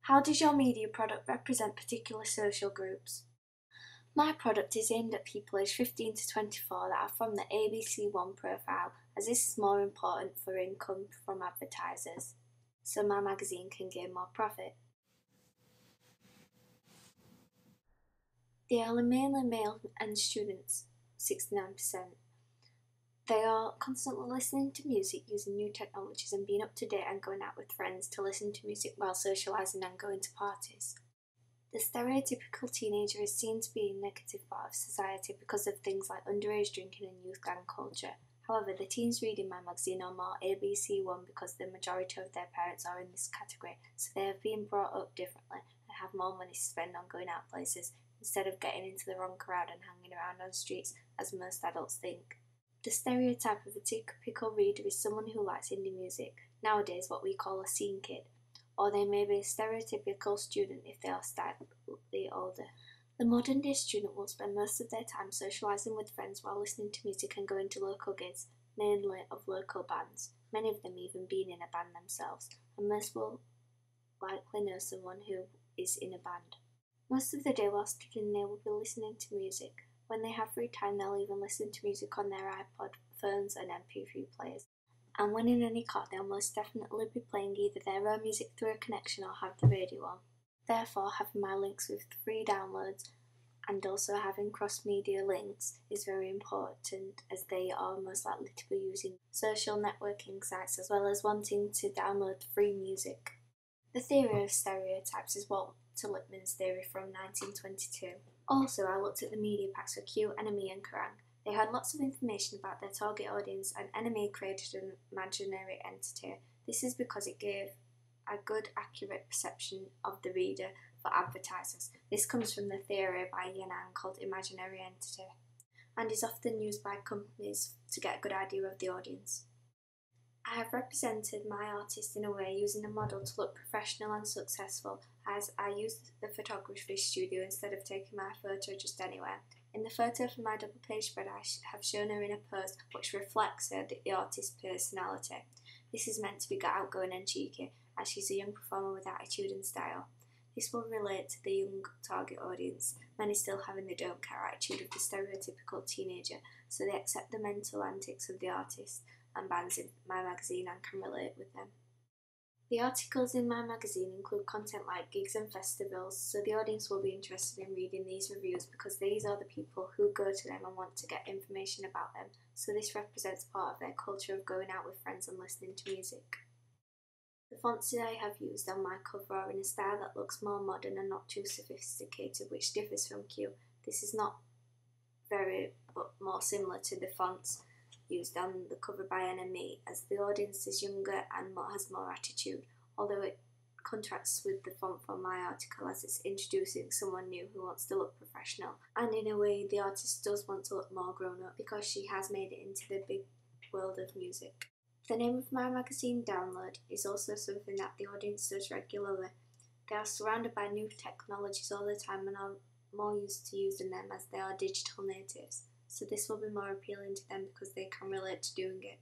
How does your media product represent particular social groups? My product is aimed at people aged 15 to 24 that are from the ABC1 profile, as this is more important for income from advertisers, so my magazine can gain more profit. They are mainly male and students, 69%. They are constantly listening to music, using new technologies and being up to date and going out with friends to listen to music while socialising and going to parties. The stereotypical teenager is seen to be a negative part of society because of things like underage drinking and youth gang culture. However, the teens reading my magazine are more ABC1 because the majority of their parents are in this category, so they have been brought up differently and have more money to spend on going out places instead of getting into the wrong crowd and hanging around on streets as most adults think. The stereotype of a typical reader is someone who likes indie music, nowadays what we call a scene kid, or they may be a stereotypical student if they are slightly older. The modern day student will spend most of their time socialising with friends while listening to music and going to local gigs, mainly of local bands, many of them even being in a band themselves, and most will likely know someone who is in a band. Most of the day while studying they will be listening to music. When they have free time they'll even listen to music on their iPod, phones and MP3 players. And when in any car they'll most definitely be playing either their own music through a connection or have the radio on. Therefore, having my links with free downloads and also having cross-media links is very important, as they are most likely to be using social networking sites as well as wanting to download free music. The theory of stereotypes is Walter Lippmann's theory from 1922. Also, I looked at the media packs for Q, NME and Kerrang. They had lots of information about their target audience, and NME created an imaginary entity. This is because it gave a good, accurate perception of the reader for advertisers. This comes from the theory by Yanang called imaginary entity, and is often used by companies to get a good idea of the audience. I have represented my artist in a way using a model to look professional and successful, as I used the photography studio instead of taking my photo just anywhere. In the photo for my double page spread I have shown her in a pose which reflects the artist's personality. This is meant to be outgoing and cheeky, as she's a young performer with attitude and style. This will relate to the young target audience, many still having the don't care attitude of the stereotypical teenager, so they accept the mental antics of the artist and bands in my magazine and can relate with them. The articles in my magazine include content like gigs and festivals, so the audience will be interested in reading these reviews because these are the people who go to them and want to get information about them, so this represents part of their culture of going out with friends and listening to music. The fonts that I have used on my cover are in a style that looks more modern and not too sophisticated, which differs from Q. This is not but more similar to the fonts used on the cover by NME, as the audience is younger and has more attitude, although it contrasts with the font for my article as it's introducing someone new who wants to look professional, and in a way the artist does want to look more grown up because she has made it into the big world of music. The name of my magazine, Download, is also something that the audience does regularly. They are surrounded by new technologies all the time and are more used to using them as they are digital natives, so this will be more appealing to them because they can relate to doing it.